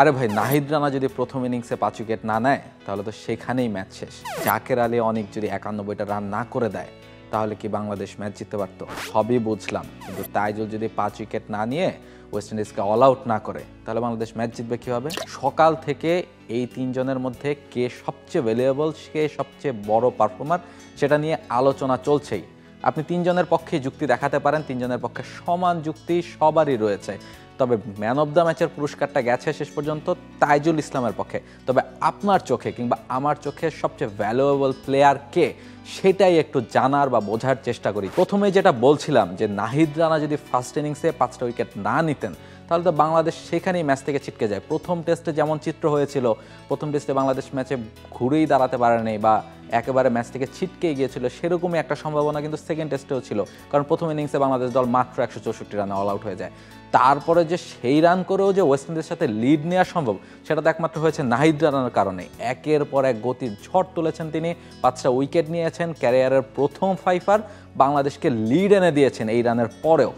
আরে ভাই, নাহিদ রানা যদি প্রথম ইনিংসে 5 উইকেট না নেয় তাহলে তো সেখানেই ম্যাচ শেষ। জাকের আলী অনেক যদি 91টা রান না করে দেয় তাহলে কি বাংলাদেশ ম্যাচ জিততে পারতো? সবই বুঝলাম, কিন্তু তাইজুল যদি 5 উইকেট না নিয়ে ওয়েস্ট ইন্ডিজকে অল আউট না করে তাহলে বাংলাদেশ ম্যাচ জিতবে কীভাবে? সকাল থেকে এই তিনজনের মধ্যে কে সবচেয়ে ভ্যালুয়েবল, কে সবচেয়ে বড় পারফর্মার, সেটা নিয়ে আলোচনা চলছেই। আপনি তিনজনের পক্ষে যুক্তি দেখাতে পারেন, তিনজনের পক্ষে সমান যুক্তি সবারই রয়েছে। তবে ম্যান অফ দ্য ম্যাচের পুরস্কারটা গেছে শেষ পর্যন্ত তাইজুল ইসলামের পক্ষে। তবে আপনার চোখে কিংবা আমার চোখে সবচেয়ে ভ্যালুয়েবল প্লেয়ার কে, সেটাই একটু জানার বা বোঝার চেষ্টা করি। প্রথমে যেটা বলছিলাম যে নাহিদ রানা যদি ফার্স্ট ইনিংসে 5টা উইকেট না নিতেন তাহলে তো বাংলাদেশ সেখানেই ম্যাচ থেকে ছিটকে যায়। প্রথম টেস্টে যেমন চিত্র হয়েছিল, প্রথম টেস্টে বাংলাদেশ ম্যাচে ঘুরেই দাঁড়াতে পারেনি বা একেবারে ম্যাচ থেকে ছিটকে গিয়েছিল, সেরকমই একটা সম্ভাবনা কিন্তু সেকেন্ড টেস্টেও ছিল। কারণ প্রথম ইনিংসে বাংলাদেশ দল মাত্র 164 রানে অল আউট হয়ে যায়। তারপরে যে সেই রান করেও যে ওয়েস্ট ইন্ডিজের সাথে লিড নেওয়া সম্ভব, সেটা তো একমাত্র হয়েছে নাহিদ রানার কারণে। একের পর এক গতির ঝড় তুলেছেন তিনি, 5টা উইকেট নিয়েছেন, ক্যারিয়ারের প্রথম ফাইফার, বাংলাদেশকে লিড এনে দিয়েছেন এই রানের পরেও।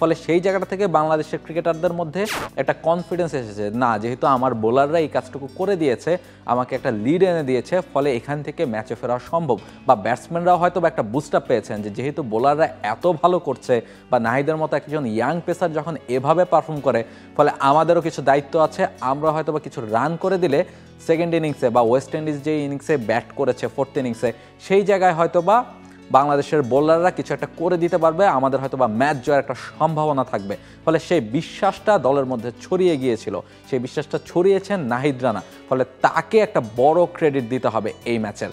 ফলে সেই জায়গাটা থেকে বাংলাদেশের ক্রিকেটারদের মধ্যে একটা কনফিডেন্স এসেছে, না যেহেতু আমার বোলাররা এই কাজটুকু করে দিয়েছে, আমাকে একটা লিড এনে দিয়েছে, ফলে এখান থেকে ম্যাচে ফেরা সম্ভব। বা ব্যাটসম্যানরাও হয়তো একটা বুস্ট আপ পেয়েছেন যে যেহেতু বোলাররা এত ভালো করছে বা নাহিদের মতো একজন ইয়াং পেসার যখন এভাবে পারফর্ম করে, ফলে আমাদেরও কিছু দায়িত্ব আছে। আমরা হয়তো বা কিছু রান করে দিলে সেকেন্ড ইনিংসে বা ওয়েস্ট ইন্ডিজ যে ইনিংসে ব্যাট করেছে ফোর্থ ইনিংসে, সেই জায়গায় হয়তো বা বাংলাদেশের বোলাররা কিছু একটা করে দিতে পারবে, আমাদের হয়তো বা ম্যাচ জয়ের একটা সম্ভাবনা থাকবে। ফলে সেই বিশ্বাসটা দলের মধ্যে ছড়িয়ে গিয়েছিল, সেই বিশ্বাসটা ছড়িয়েছেন নাহিদ রানা, ফলে তাকে একটা বড় ক্রেডিট দিতে হবে এই ম্যাচের।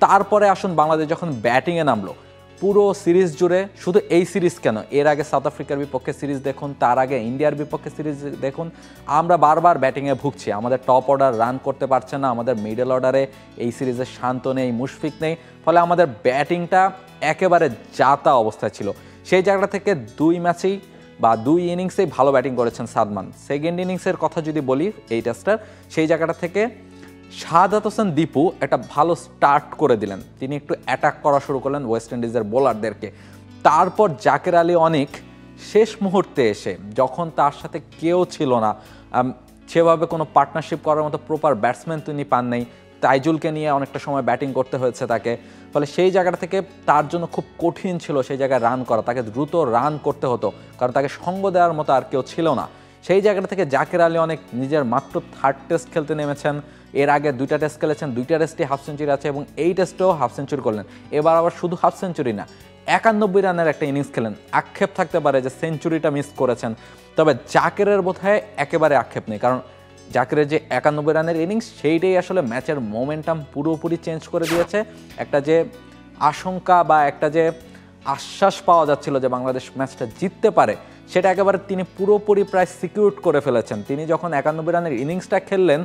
তারপরে আসুন, বাংলাদেশ যখন ব্যাটিংয়ে নামলো, পুরো সিরিজ জুড়ে, শুধু এই সিরিজ কেন, এর আগে সাউথ আফ্রিকার বিপক্ষে সিরিজ দেখুন, তার আগে ইন্ডিয়ার বিপক্ষে সিরিজ দেখুন, আমরা বারবার ব্যাটিংয়ে ভুগছি। আমাদের টপ অর্ডার রান করতে পারছে না, আমাদের মিডল অর্ডারে এই সিরিজে শান্ত নেই, মুশফিক নেই, ফলে আমাদের ব্যাটিংটা একেবারে জাতা অবস্থায় ছিল। সেই জায়গাটা থেকে 2 ম্যাচেই বা 2 ইনিংসেই ভালো ব্যাটিং করেছেন সাদমান। সেকেন্ড ইনিংসের কথা যদি বলি এই টেস্টার, সেই জায়গাটা থেকে শাহাদাত হোসেন দীপু একটা ভালো স্টার্ট করে দিলেন, তিনি একটু অ্যাটাক করা শুরু করলেন ওয়েস্ট ইন্ডিজের বোলারদেরকে। তারপর জাকের আলী অনেক শেষ মুহূর্তে এসে, যখন তার সাথে কেউ ছিল না, সেভাবে কোনো পার্টনারশিপ করার মতো প্রপার ব্যাটসম্যান তিনি পান নাই, তাইজুলকে নিয়ে অনেকটা সময় ব্যাটিং করতে হয়েছে তাকে। ফলে সেই জায়গাটা থেকে তার জন্য খুব কঠিন ছিল সেই জায়গায় রান করা, তাকে দ্রুত রান করতে হতো, কারণ তাকে সঙ্গ দেওয়ার মতো আর কেউ ছিল না। সেই জায়গাটা থেকে জাকের আলী অনেক নিজের মাত্র 3rd টেস্ট খেলতে নেমেছেন। এর আগে 2টা টেস্ট খেলেছেন, 2টা টেস্টে হাফ সেঞ্চুরি আছে এবং এই টেস্টেও হাফ সেঞ্চুরি করলেন। এবার আবার শুধু হাফ সেঞ্চুরি না, 91 রানের একটা ইনিংস খেলেন। আক্ষেপ থাকতে পারে যে সেঞ্চুরিটা মিস করেছেন, তবে জাকেরের বোধহয় একেবারে আক্ষেপ নেই, কারণ জাকেরের যে 91 রানের ইনিংস, সেইটাই আসলে ম্যাচের মোমেন্টাম পুরোপুরি চেঞ্জ করে দিয়েছে। একটা যে আশঙ্কা বা একটা যে আশ্বাস পাওয়া যাচ্ছিল যে বাংলাদেশ ম্যাচটা জিততে পারে, সেটা একেবারে তিনি পুরোপুরি প্রায় সিকিউর করে ফেলেছেন। তিনি যখন 91 রানের ইনিংসটা খেললেন,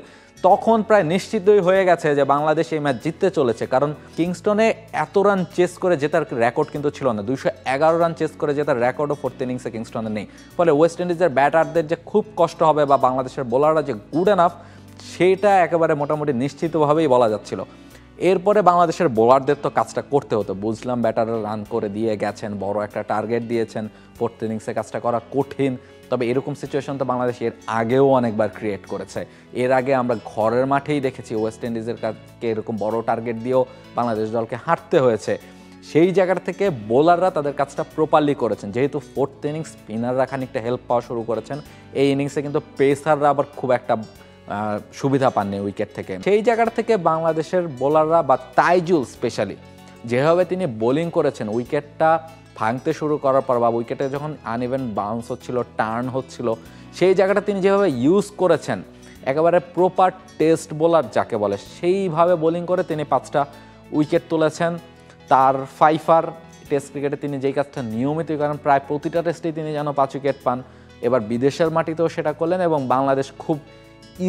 তখন প্রায় নিশ্চিতই হয়ে গেছে যে বাংলাদেশ এই ম্যাচ জিততে চলেছে। কারণ কিংস্টনে এত রান চেস করে জেতার রেকর্ড কিন্তু ছিল না, 211 রান চেস করে জেতার রেকর্ডও ফোর্থ ইনিংসে কিংস্টনে নেই। ফলে ওয়েস্ট ইন্ডিজের ব্যাটারদের যে খুব কষ্ট হবে বা বাংলাদেশের বোলাররা যে গুড এনাফ, সেটা একেবারে মোটামুটি নিশ্চিতভাবেই বলা যাচ্ছিল। এরপরে বাংলাদেশের বোলারদের তো কাজটা করতে হতো, বুঝলাম ব্যাটাররা রান করে দিয়ে গেছেন, বড় একটা টার্গেট দিয়েছেন, ফোর্থ ইনিংসে কাজটা করা কঠিন। তবে এরকম সিচুয়েশন তো বাংলাদেশ এর আগেও অনেকবার ক্রিয়েট করেছে। এর আগে আমরা ঘরের মাঠেই দেখেছি ওয়েস্ট ইন্ডিজের কাছে এরকম বড় টার্গেট দিয়েও বাংলাদেশ দলকে হারতে হয়েছে। সেই জায়গা থেকে বোলাররা তাদের কাজটা প্রপারলি করেছেন। যেহেতু ফোর্থ ইনিংস স্পিনাররা খানিকটা হেল্প পাওয়া শুরু করেছেন, এই ইনিংসে কিন্তু পেসাররা আবার খুব একটা সুবিধা পাননি উইকেট থেকে। সেই জায়গা থেকে বাংলাদেশের বোলাররা বা তাইজুল স্পেশালি যেভাবে তিনি বোলিং করেছেন, উইকেটটা ভাঙতে শুরু করার পর বা উইকেটে যখন আনইভেন বাউন্স হচ্ছিল, টার্ন হচ্ছিল, সেই জায়গাটা তিনি যেভাবে ইউজ করেছেন, একেবারে প্রপার টেস্ট বোলার যাকে বলে, সেইভাবে বোলিং করে তিনি 5টা উইকেট তুলেছেন। তার ফাইফার টেস্ট ক্রিকেটে তিনি যেই কাজটা নিয়মিত করেন, প্রায় প্রতিটা টেস্টেই তিনি যেন 5 উইকেট পান। এবার বিদেশের মাটিতেও সেটা করলেন এবং বাংলাদেশ খুব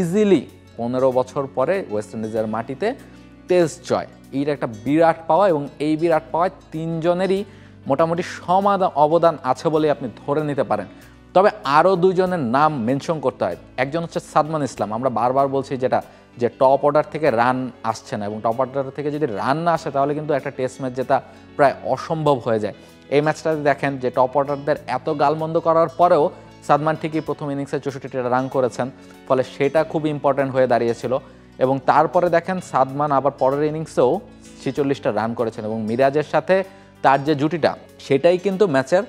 ইজিলি 15 বছর পরে ওয়েস্ট ইন্ডিজের মাটিতে টেস্ট জয়, এইটা একটা বিরাট পাওয়া। এবং এই বিরাট পাওয়ায় 3 জনেরই মোটামুটি সমান অবদান আছে বলে আপনি ধরে নিতে পারেন। তবে আরও 2 জনের নাম মেনশন করতে হয়। একজন হচ্ছে সাদমান ইসলাম, আমরা বারবার বলছি যেটা যে টপ অর্ডার থেকে রান আসছে না, এবং টপ অর্ডার থেকে যদি রান না আসে তাহলে কিন্তু একটা টেস্ট ম্যাচ জেতা প্রায় অসম্ভব হয়ে যায়। এই ম্যাচটাতে দেখেন যে টপ অর্ডারদের এত গালমন্দ করার পরেও সাদমান ঠিকই প্রথম ইনিংসে 64টা রান করেছেন, ফলে সেটা খুব ইম্পর্ট্যান্ট হয়ে দাঁড়িয়েছিল। এবং তারপরে দেখেন সাদমান আবার পরের ইনিংসেও 46টা রান করেছেন এবং মিরাজের সাথে তার যে জুটিটা সেটাই কিন্তু ম্যাচের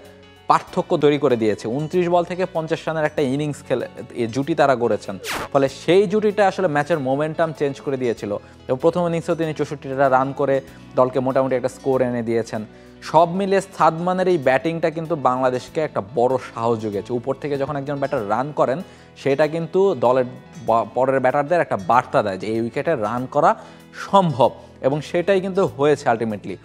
পার্থক্য তৈরি করে দিয়েছে। 29 বল থেকে 50 রানের একটা ইনিংস খেলে জুটি তারা গড়েছেন, ফলে সেই জুটিটা আসলে ম্যাচের মোমেন্টাম চেঞ্জ করে দিয়েছিল। এবং প্রথম ইনিংসেও তিনি 64টা রান করে দলকে মোটামুটি একটা স্কোর এনে দিয়েছেন। সব মিলিয়ে সাদমানের এই ব্যাটিংটা কিন্তু বাংলাদেশকে একটা বড় সাহস জুগিয়েছে। উপর থেকে যখন একজন ব্যাটার রান করেন সেটা কিন্তু দলের পরের ব্যাটারদের একটা বার্তা দেয় যে এই উইকেটে রান করা সম্ভব, এবং সেটাই কিন্তু হয়েছে আলটিমেটলি।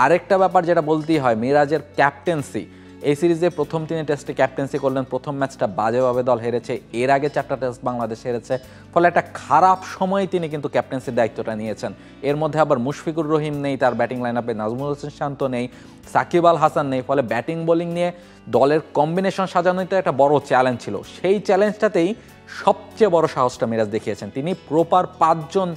আরেকটা ব্যাপার যেটা বলতেই হয়, মিরাজের ক্যাপ্টেন্সি। এই সিরিজে প্রথম তিনি টেস্টে ক্যাপ্টেন্সি করলেন, প্রথম ম্যাচটা বাজেভাবে দল হেরেছে, এর আগে 4টা টেস্ট বাংলাদেশ হেরেছে, ফলে একটা খারাপ সময়ে তিনি কিন্তু ক্যাপ্টেন্সির দায়িত্বটা নিয়েছেন। এর মধ্যে আবার মুশফিকুর রহিম নেই, তার ব্যাটিং লাইন আপে নাজমুল হোসেন শান্ত নেই, সাকিব আল হাসান নেই, ফলে ব্যাটিং বোলিং নিয়ে দলের কম্বিনেশন সাজানোটা একটা বড় চ্যালেঞ্জ ছিল। সেই চ্যালেঞ্জটাতেই সবচেয়ে বড় সাহসটা মিরাজ দেখিয়েছেন। তিনি প্রপার 5 জন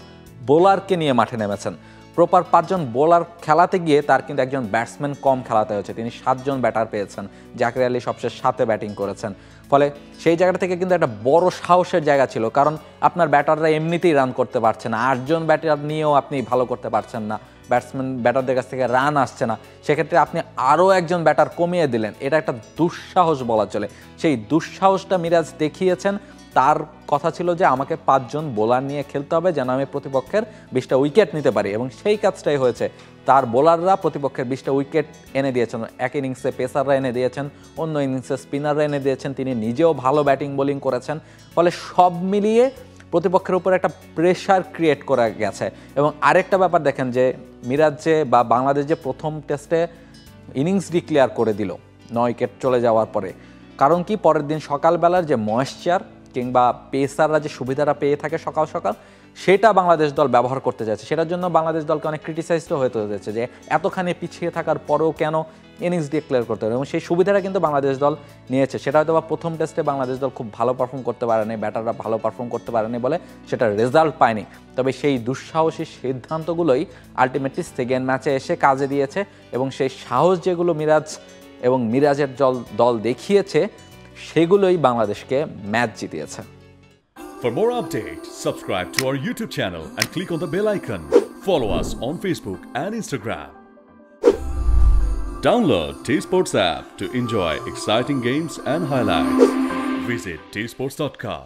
বোলারকে নিয়ে মাঠে নেমেছেন। প্রপার 5 জন বোলার খেলাতে গিয়ে তার কিন্তু একজন ব্যাটসম্যান কম খেলাতে হয়েছে, তিনি 7 জন ব্যাটার পেয়েছেন। জাকির আলী সবশেষ 7-এ ব্যাটিং করেছেন, ফলে সেই জায়গাটা থেকে কিন্তু একটা বড় সাহসের জায়গা ছিল, কারণ আপনার ব্যাটাররা এমনিতেই রান করতে পারছে না, 8 জন ব্যাটার নিয়েও আপনি ভালো করতে পারছেন না, ব্যাটারদের কাছ থেকে রান আসছে না, সেক্ষেত্রে আপনি আরও একজন ব্যাটার কমিয়ে দিলেন, এটা একটা দুঃসাহস বলা চলে। সেই দুঃসাহসটা মিরাজ দেখিয়েছেন। তার কথা ছিল যে আমাকে 5 জন বোলার নিয়ে খেলতে হবে যেন আমি প্রতিপক্ষের 20টা উইকেট নিতে পারি, এবং সেই কাজটাই হয়েছে। তার বোলাররা প্রতিপক্ষের 20টা উইকেট এনে দিয়েছেন। এক ইনিংসে পেসাররা এনে দিয়েছেন, অন্য ইনিংসে স্পিনাররা এনে দিয়েছেন, তিনি নিজেও ভালো ব্যাটিং বোলিং করেছেন, ফলে সব মিলিয়ে প্রতিপক্ষের উপর একটা প্রেশার ক্রিয়েট করা গেছে। এবং আরেকটা ব্যাপার দেখেন যে মিরাজ যে বা বাংলাদেশ যে প্রথম টেস্টে ইনিংস ডিক্লেয়ার করে দিল 9 উইকেট চলে যাওয়ার পরে, কারণ কি পরের দিন সকালবেলার যে ময়েশ্চার কিংবা পেসাররা যে সুবিধাটা পেয়ে থাকে সকাল সকাল, সেটা বাংলাদেশ দল ব্যবহার করতে যাচ্ছে। সেটার জন্য বাংলাদেশ দলকে অনেক ক্রিটিসাইজও হতে হয়েছে যে এতখানি পিছিয়ে থাকার পরেও কেন ইনিংস ডিক্লেয়ার করতে হবে, এবং সেই সুবিধাটা কিন্তু বাংলাদেশ দল নিয়েছে। সেটা হয়তো বা প্রথম টেস্টে বাংলাদেশ দল খুব ভালো পারফর্ম করতে পারেনি, ব্যাটাররা ভালো পারফর্ম করতে পারেনি বলে সেটা রেজাল্ট পায়নি, তবে সেই দুঃসাহসী সিদ্ধান্তগুলোই আলটিমেটলি সেকেন্ড ম্যাচে এসে কাজে দিয়েছে। এবং সেই সাহস যেগুলো মিরাজ এবং মিরাজের দল দেখিয়েছে সেগুলোই বাংলাদেশকে match জিতিয়েছে। For more updates, subscribe to our YouTube channel and click on the bell icon. Follow us on Facebook and Instagram. Download T-Sports app to enjoy exciting games and highlights. Visit tsports.com.